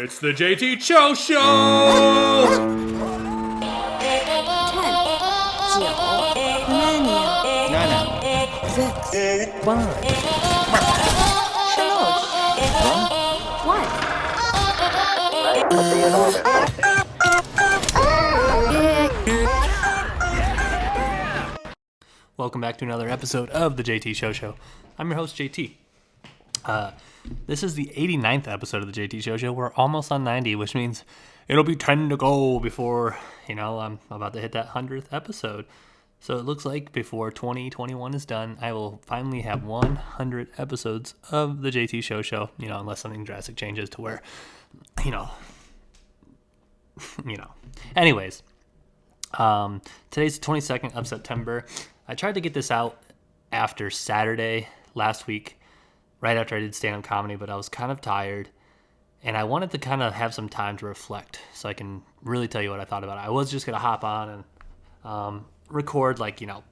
It's the JT Cho Show! 10, 9, 8, 7, 6, 5, 4, 3, 2, 1. Welcome back to another episode of the JT Show. I'm your host, JT. This is the 89th episode of the JT Show. We're almost on 90, which means it'll be 10 to go before, I'm about to hit that 100th episode. So it looks like before 2021 is done, I will finally have 100 episodes of the JT Show, unless something drastic changes to where, Anyways, today's the 22nd of September. I tried to get this out after Saturday last week, right after I did stand-up comedy, but I was kind of tired, and I wanted to kind of have some time to reflect so I can really tell you what I thought about it. I was just going to hop on and record,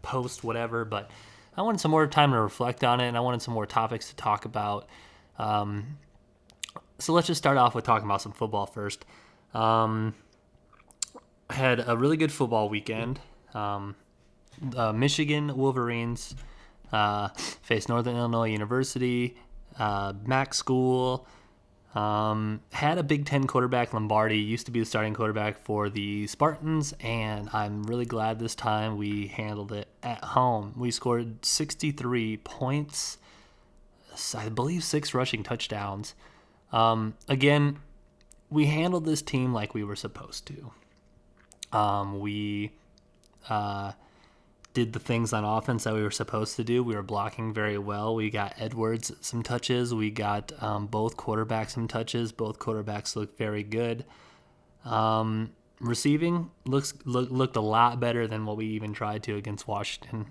post whatever, but I wanted some more time to reflect on it, and I wanted some more topics to talk about. So let's just start off with talking about some football first. I had a really good football weekend. Michigan Wolverines faced Northern Illinois University, MAC school, had a Big Ten quarterback. Lombardi used to be the starting quarterback for the Spartans, and I'm really glad this time we handled it at home. We scored 63 points, I believe 6 rushing touchdowns. Again, we handled this team like we were supposed to. We did the things on offense that we were supposed to do. We were blocking very well. We got Edwards some touches. We got both quarterbacks some touches. Both quarterbacks looked very good. Receiving looked a lot better than what we even tried to against Washington.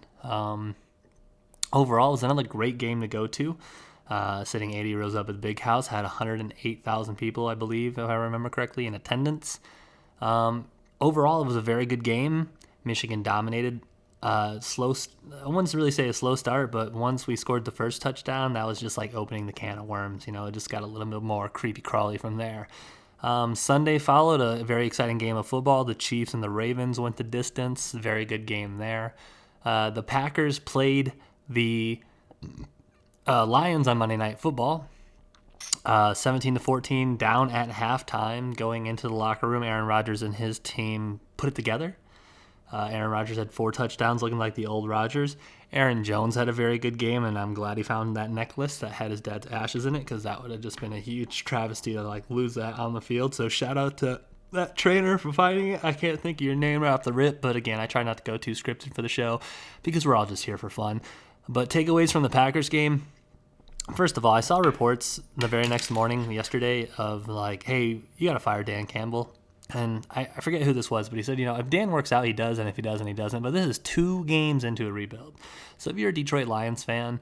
Overall, it was another great game to go to. Sitting 80 rows up at the Big House, had 108,000 people, I believe, if I remember correctly, in attendance. Overall, it was a very good game. Michigan dominated. I wouldn't really say a slow start, but once we scored the first touchdown, that was just like opening the can of worms. It just got a little bit more creepy crawly from there. Sunday followed a very exciting game of football. The Chiefs and the Ravens went the distance. Very good game there. The Packers played the Lions on Monday Night Football. 17-14 down at halftime. Going into the locker room, Aaron Rodgers and his team put it together. Aaron Rodgers had 4 touchdowns, looking like the old Rodgers. Aaron Jones had a very good game, and I'm glad he found that necklace that had his dad's ashes in it, because that would have just been a huge travesty to lose that on the field. So shout out to that trainer for finding it. I can't think of your name right off the rip, but again, I try not to go too scripted for the show because we're all just here for fun. But takeaways from the Packers game. First of all, I saw reports the very next morning yesterday of hey, you got to fire Dan Campbell. And I forget who this was, but he said, if Dan works out, he does, and if he doesn't, he doesn't. But this is 2 games into a rebuild. So if you're a Detroit Lions fan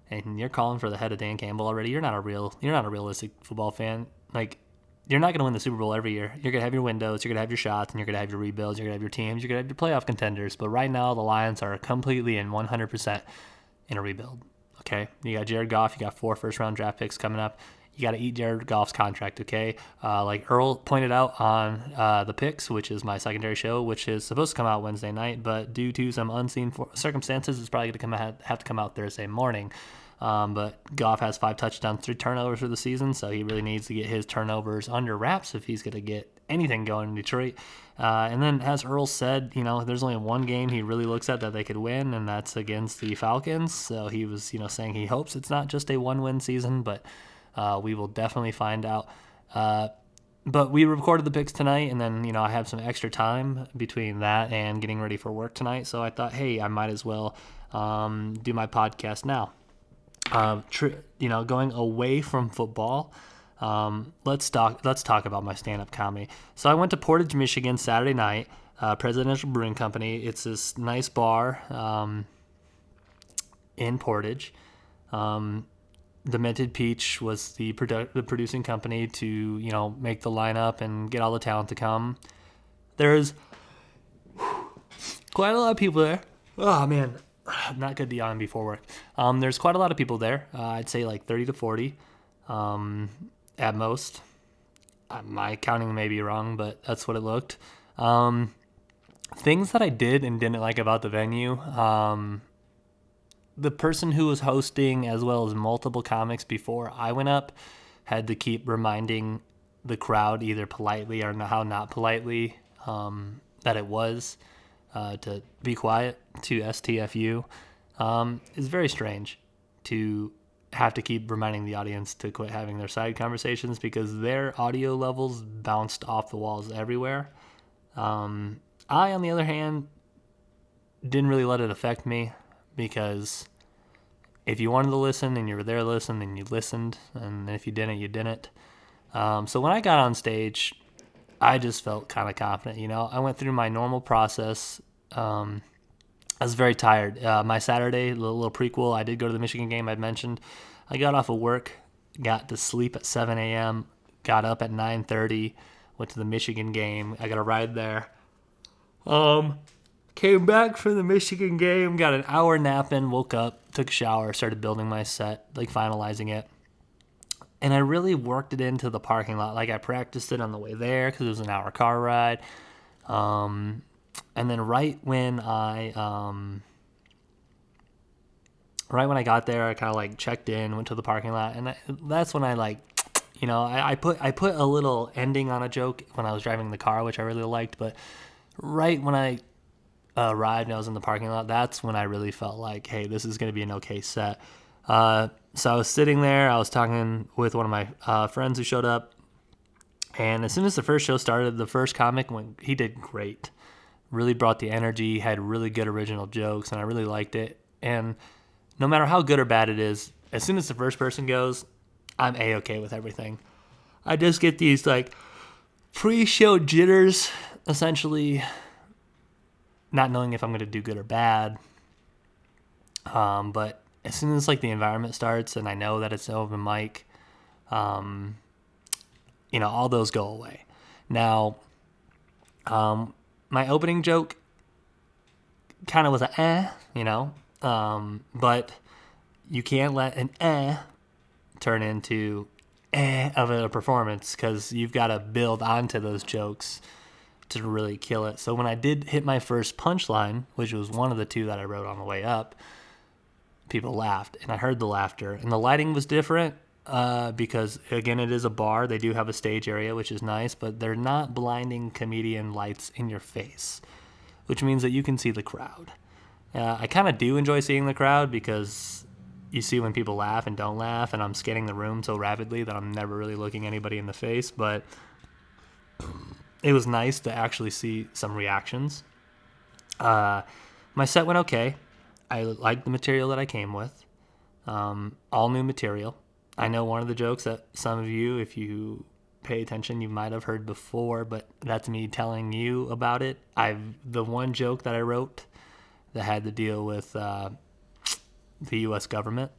and you're calling for the head of Dan Campbell already, you're not a realistic football fan. You're not going to win the Super Bowl every year. You're going to have your windows, you're going to have your shots, and you're going to have your rebuilds, you're going to have your teams, you're going to have your playoff contenders. But right now, the Lions are completely and 100% in a rebuild. Okay, you got Jared Goff, you got 4 first-round draft picks coming up. You got to eat Jared Goff's contract, okay? Like Earl pointed out on The Picks, which is my secondary show, which is supposed to come out Wednesday night, but due to some unseen circumstances, it's probably going to have to come out Thursday morning. But Goff has 5 touchdowns, 3 turnovers for the season, so he really needs to get his turnovers under wraps if he's going to get anything going in Detroit. And then, as Earl said, there's only one game he really looks at that they could win, and that's against the Falcons. So he was, saying he hopes it's not just a 1-win season, but we will definitely find out. But we recorded the picks tonight, and then, I have some extra time between that and getting ready for work tonight. So I thought, hey, I might as well do my podcast now. Going away from football, let's talk about my stand-up comedy. So I went to Portage, Michigan Saturday night, Presidential Brewing Company. It's this nice bar in Portage. Demented Peach was the producing company to, make the lineup and get all the talent to come. There's quite a lot of people there. Oh, man. Not good to yawn before work. There's quite a lot of people there. I'd say 30 to 40 at most. My counting may be wrong, but that's what it looked. Things that I did and didn't like about the venue. The person who was hosting, as well as multiple comics before I went up, had to keep reminding the crowd, either politely or how not politely, that it was to be quiet, to STFU. It's very strange to have to keep reminding the audience to quit having their side conversations because their audio levels bounced off the walls everywhere. I, on the other hand, didn't really let it affect me because if you wanted to listen and you were there to listen, then you listened, and if you didn't, you didn't. So when I got on stage, I just felt kind of confident. I went through my normal process. I was very tired. My Saturday, little prequel, I did go to the Michigan game I'd mentioned. I got off of work, got to sleep at 7 a.m., got up at 9:30, went to the Michigan game. I got a ride there. Came back from the Michigan game, got an hour nap in, woke up, took a shower, started building my set, finalizing it. And I really worked it into the parking lot. I practiced it on the way there because it was an hour car ride. And then right when I got there, I kind of checked in, went to the parking lot, and that's when I put a little ending on a joke when I was driving the car, which I really liked. But right when I arrived and I was in the parking lot, that's when I really felt like, hey, this is going to be an okay set. So I was sitting there, I was talking with one of my friends who showed up, and as soon as the first show started, the first comic, he did great. Really brought the energy, had really good original jokes, and I really liked it. And no matter how good or bad it is, as soon as the first person goes, I'm A-okay with everything. I just get these pre-show jitters, essentially not knowing if I'm going to do good or bad. But as soon as the environment starts and I know that it's an open mic, all those go away. Now, my opening joke kind of was but you can't let an turn into of a performance because you've got to build onto those jokes to really kill it. So when I did hit my first punchline, which was one of the two that I wrote on the way up, people laughed, and I heard the laughter. And the lighting was different because, again, it is a bar. They do have a stage area, which is nice, but they're not blinding comedian lights in your face, which means that you can see the crowd. I kind of do enjoy seeing the crowd because you see when people laugh and don't laugh, and I'm scanning the room so rapidly that I'm never really looking anybody in the face, but it was nice to actually see some reactions. My set went okay. I liked the material that I came with. All new material. I know one of the jokes that some of you, if you pay attention, you might have heard before, but that's me telling you about it. The one joke that I wrote that had to deal with the U.S. government,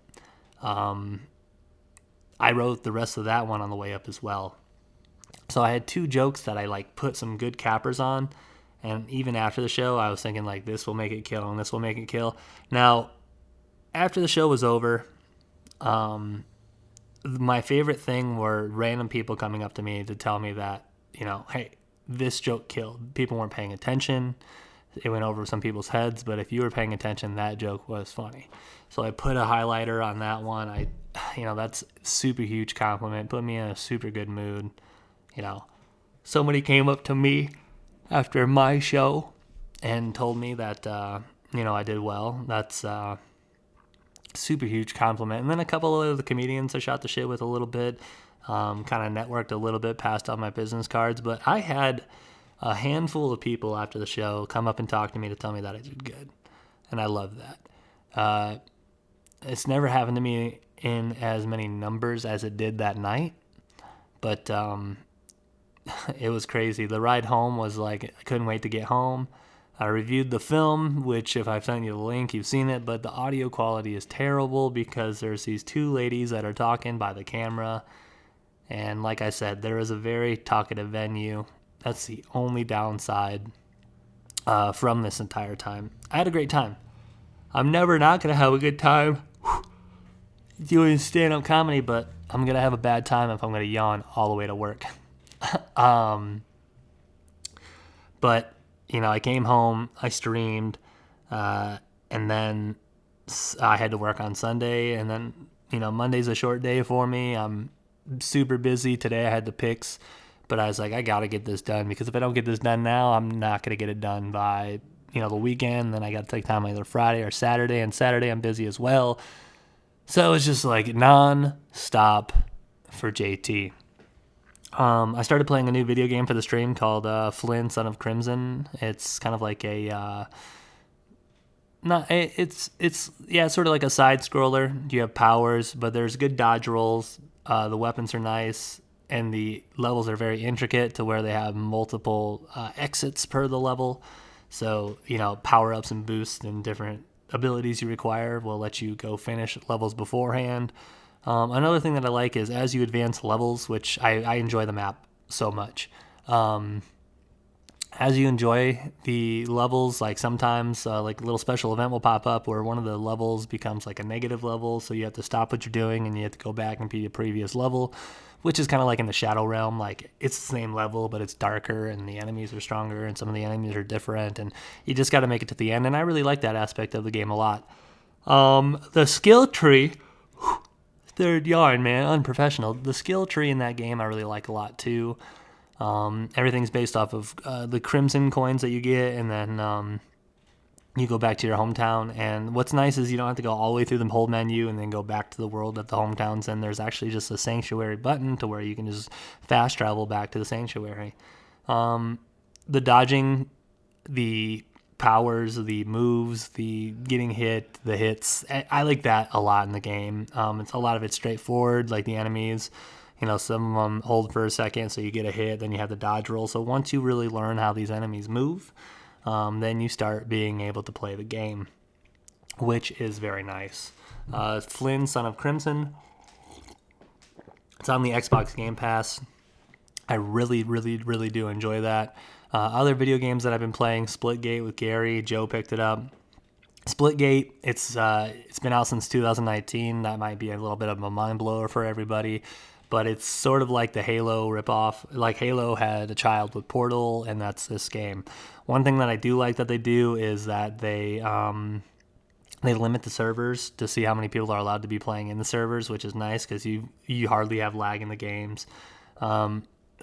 I wrote the rest of that one on the way up as well. So I had two jokes that I put some good cappers on, and even after the show, I was thinking this will make it kill and this will make it kill. Now, after the show was over, my favorite thing were random people coming up to me to tell me that, hey, this joke killed. People weren't paying attention. It went over some people's heads, but if you were paying attention, that joke was funny. So I put a highlighter on that one. That's a super huge compliment. Put me in a super good mood. Somebody came up to me after my show and told me that, I did well. That's a super huge compliment. And then a couple of the comedians I shot the shit with a little bit, kind of networked a little bit, passed out my business cards. But I had a handful of people after the show come up and talk to me to tell me that I did good. And I love that. It's never happened to me in as many numbers as it did that night. But it was crazy. The ride home was I couldn't wait to get home. I reviewed the film, which if I've sent you the link, you've seen it, but the audio quality is terrible because there's these two ladies that are talking by the camera. And like I said, there is a very talkative venue. That's the only downside from this entire time. I had a great time. I'm never not going to have a good time doing stand-up comedy, but I'm going to have a bad time if I'm going to yawn all the way to work. But, I came home, I streamed, and then I had to work on Sunday, and then, Monday's a short day for me. I'm super busy. Today I had the picks, but I was like, I got to get this done, because if I don't get this done now, I'm not going to get it done by, the weekend. Then I got to take time either Friday or Saturday, and Saturday I'm busy as well. So it's just like non-stop for JT. I started playing a new video game for the stream called Flynn, Son of Crimson. It's kind of like it's sort of like a side scroller. You have powers, but there's good dodge rolls. The weapons are nice, and the levels are very intricate to where they have multiple exits per the level. So, power ups and boosts and different abilities you require will let you go finish levels beforehand. Another thing that I like is as you advance levels, which I enjoy the map so much. As you enjoy the levels, like sometimes like a little special event will pop up where one of the levels becomes like a negative level, so you have to stop what you're doing and you have to go back and be a previous level, which is kind of like in the Shadow Realm. Like, it's the same level, but it's darker and the enemies are stronger and some of the enemies are different, and you just got to make it to the end, and I really like that aspect of the game a lot. The skill tree, third yarn, man, unprofessional. The skill tree in that game I really like a lot too. Everything's based off of the crimson coins that you get, and then you go back to your hometown. And what's nice is you don't have to go all the way through the whole menu and then go back to the world at the hometowns. And there's actually just a sanctuary button to where you can just fast travel back to the sanctuary. The dodging, the powers, the moves, the getting hit, the hits, I like that a lot in the game. It's a lot of it's straightforward, like the enemies. Some of them hold for a second, so you get a hit, then you have the dodge roll. So once you really learn how these enemies move, then you start being able to play the game, which is very nice. Flynn, Son of Crimson. It's on the Xbox Game Pass. I really, really, really do enjoy that. Other video games that I've been playing, Splitgate with Gary. Joe picked it up. Splitgate, it's been out since 2019. That might be a little bit of a mind blower for everybody, but it's sort of like the Halo ripoff. Like Halo had a child with Portal, and that's this game. One thing that I do like that they do is that they limit the servers to see how many people are allowed to be playing in the servers, which is nice because you hardly have lag in the games.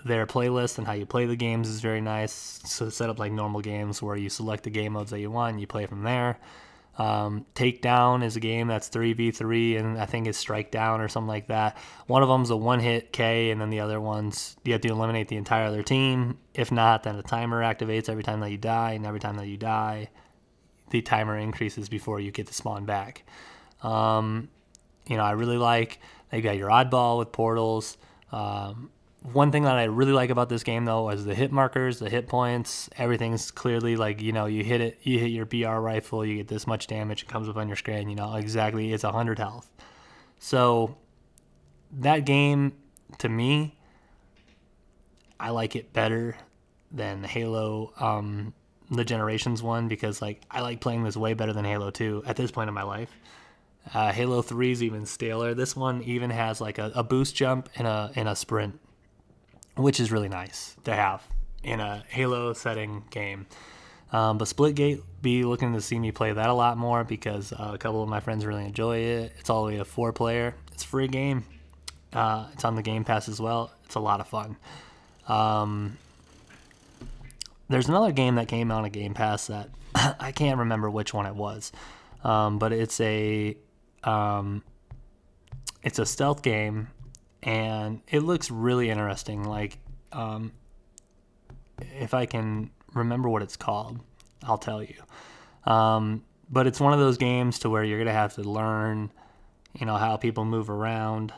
Their playlist and how you play the games is very nice. So set up like normal games where you select the game modes that you want and you play from there. Takedown is a game that's 3v3, and I think it's Strike Down or something like that. One of them's a one-hit K, and then the other ones, you have to eliminate the entire other team. If not, then a timer activates every time that you die, and every time that you die, the timer increases before you get to spawn back. I really like, you got your oddball with portals. One thing that I really like about this game, though, is the hit markers, the hit points. Everything's clearly like, you hit your BR rifle, you get this much damage, it comes up on your screen, exactly, it's 100 health. So that game, to me, I like it better than Halo, the Generations one, because I like playing this way better than Halo 2 at this point in my life. Halo 3 is even staler. This one even has a boost jump and a sprint, which is really nice to have in a Halo setting game. But Splitgate, be looking to see me play that a lot more because a couple of my friends really enjoy it. It's all the way to 4-player. It's a free game. It's on the Game Pass as well. It's a lot of fun. There's another game that came out on Game Pass that I can't remember which one it was, but it's a stealth game. And it looks really interesting. If I can remember what it's called, I'll tell you. But it's one of those games to where you're gonna have to learn, how people move around.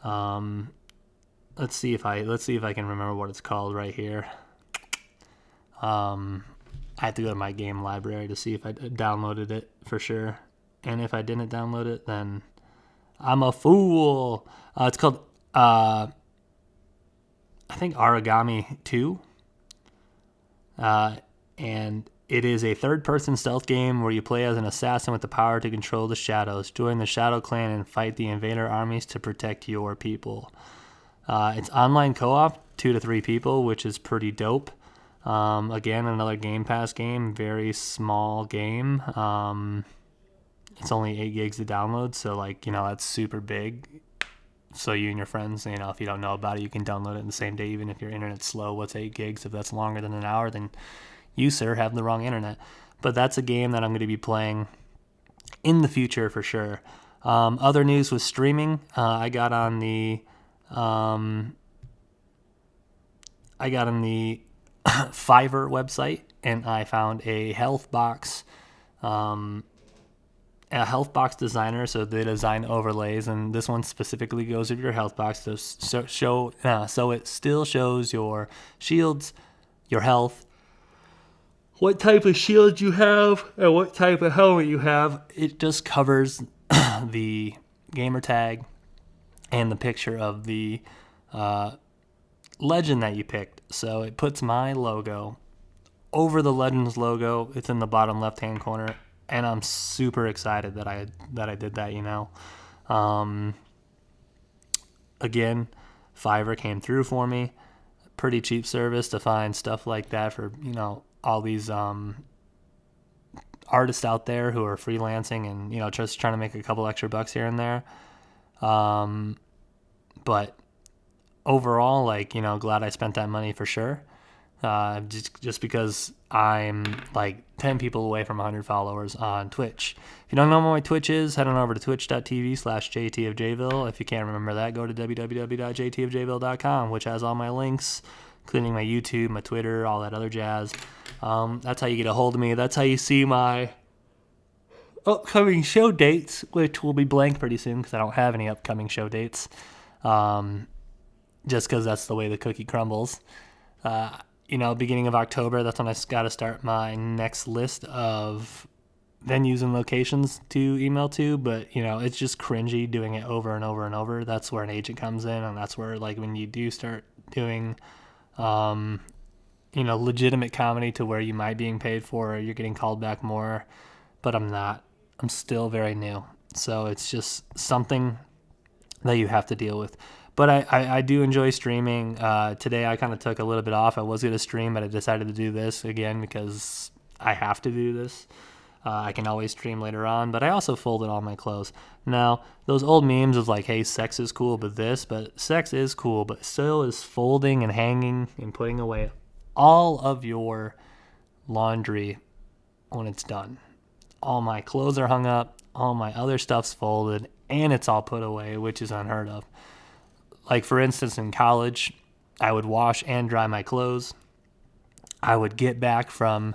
Let's see if I can remember what it's called right here. I have to go to my game library to see if I downloaded it for sure. And if I didn't download it, then I'm a fool. It's called I think Origami 2. And it is a third-person stealth game where you play as an assassin with the power to control the shadows. Join the Shadow Clan and fight the invader armies to protect your people. It's online co-op, 2 to 3 people, which is pretty dope. Again, another Game Pass game, very small game. It's only 8 gigs to download, so that's super big. So you and your friends, if you don't know about it, you can download it in the same day, even if your internet's slow. What's 8 gigs? If that's longer than an hour, then you, sir, have the wrong internet. But that's a game that I'm going to be playing in the future for sure. Other news with streaming, I got on the Fiverr website, and I found a health box designer. So they design overlays, and this one specifically goes with your health box to so it still shows your shields, your health, what type of shield you have, and what type of helmet you have. It just covers the gamer tag and the picture of the legend that you picked. So it puts my logo over the Legends logo. It's in the bottom left-hand corner, and I'm super excited that I did that. Again, Fiverr came through for me. Pretty cheap service to find stuff like that for all these artists out there who are freelancing and just trying to make a couple extra bucks here and there. But overall, glad I spent that money for sure. Just because I'm 10 people away from 100 followers on Twitch. If you don't know what my Twitch is, head on over to twitch.tv/JTofJville. If you can't remember that, go to www.jtofjville.com, which has all my links, including my YouTube, my Twitter, all that other jazz. That's how you get a hold of me. That's how you see my upcoming show dates, which will be blank pretty soon because I don't have any upcoming show dates. Just because that's the way the cookie crumbles. Beginning of October, that's when I got to start my next list of venues and locations to email to. But, it's just cringy doing it over and over and over. That's where an agent comes in, and that's where, when you do start doing, legitimate comedy to where you might be being paid for or you're getting called back more. But I'm not. I'm still very new. So it's just something that you have to deal with. But I do enjoy streaming. Today I kind of took a little bit off. I was going to stream, but I decided to do this again because I have to do this. I can always stream later on, but I also folded all my clothes. Now, those old memes of hey, sex is cool, but sex is cool, but so is folding and hanging and putting away all of your laundry when it's done. All my clothes are hung up, all my other stuff's folded, and it's all put away, which is unheard of. For instance, in college, I would wash and dry my clothes. I would get back from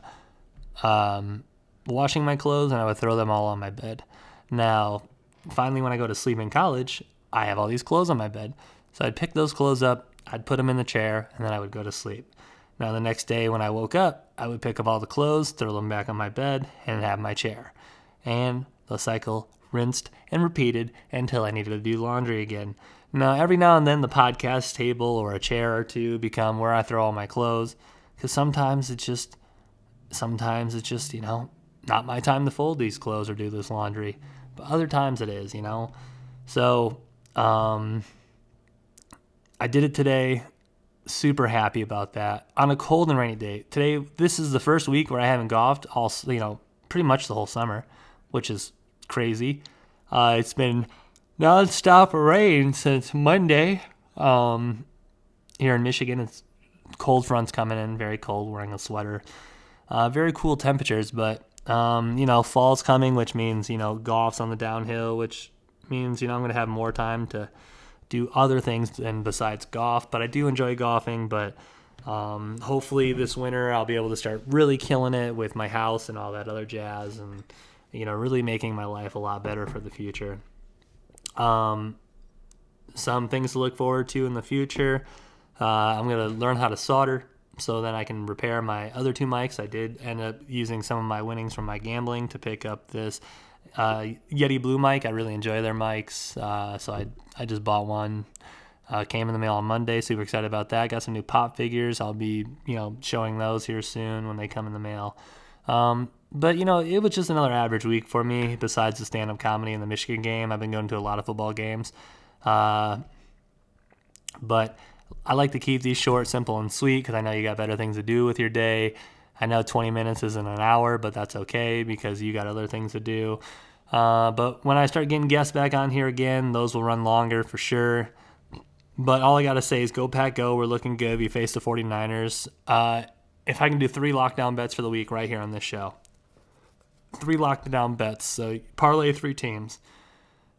washing my clothes, and I would throw them all on my bed. Now, finally, when I go to sleep in college, I have all these clothes on my bed. So I'd pick those clothes up, I'd put them in the chair, and then I would go to sleep. Now, the next day when I woke up, I would pick up all the clothes, throw them back on my bed, and have my chair. And the cycle rinsed and repeated until I needed to do laundry again. Now, every now and then, the podcast table or a chair or two become where I throw all my clothes, because sometimes it's just, not my time to fold these clothes or do this laundry, but other times it is, So, I did it today. Super happy about that. On a cold and rainy day. Today, this is the first week where I haven't golfed pretty much the whole summer, which is crazy. It's been non-stop rain since Monday. Here in Michigan, it's cold fronts coming in, very cold, wearing a sweater. Very cool temperatures, but fall's coming, which means golf's on the downhill, which means I'm going to have more time to do other things than besides golf. But I do enjoy golfing, but hopefully this winter I'll be able to start really killing it with my house and all that other jazz, and really making my life a lot better for the future. Some things to look forward to in the future. I'm going to learn how to solder so then I can repair my other 2 mics. I did end up using some of my winnings from my gambling to pick up this Yeti Blue mic. I really enjoy their mics, so I just bought one. Came in the mail on Monday. Super excited about that. Got some new pop figures. I'll be showing those here soon when they come in the mail. But, it was just another average week for me besides the stand-up comedy and the Michigan game. I've been going to a lot of football games. But I like to keep these short, simple, and sweet because I know you got better things to do with your day. I know 20 minutes isn't an hour, but that's okay because you got other things to do. But when I start getting guests back on here again, those will run longer for sure. But all I got to say is go Pack Go. We're looking good. We face the 49ers. If I can do 3 lockdown bets for the week right here on this show. 3 lockdown bets. So parlay 3 teams.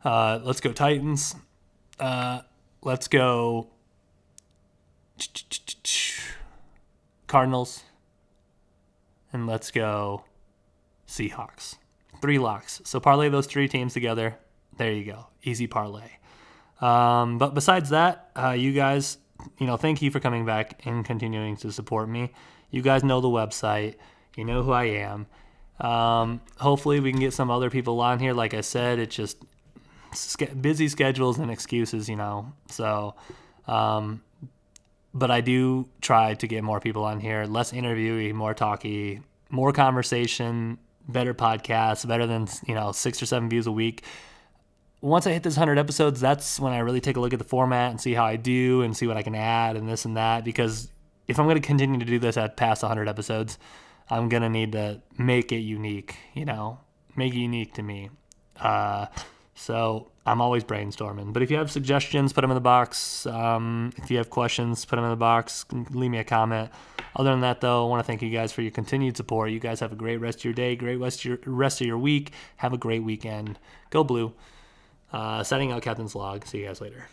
Let's go Titans. Let's go Cardinals. And let's go Seahawks. 3 locks. So parlay those 3 teams together. There you go. Easy parlay. But besides that, you guys, thank you for coming back and continuing to support me. You guys know the website. You know who I am. Hopefully we can get some other people on here. Like I said, it's just busy schedules and excuses, So, but I do try to get more people on here. Less interviewee, more talky, more conversation, better podcasts, better than, 6 or 7 views a week. Once I hit this 100 episodes, that's when I really take a look at the format and see how I do and see what I can add and this and that. Because if I'm going to continue to do this at past 100 episodes, I'm going to need to make it unique, make it unique to me. So I'm always brainstorming. But if you have suggestions, put them in the box. If you have questions, put them in the box. Leave me a comment. Other than that, though, I want to thank you guys for your continued support. You guys have a great rest of your day, great rest of your week. Have a great weekend. Go Blue. Setting out Captain's Log. See you guys later.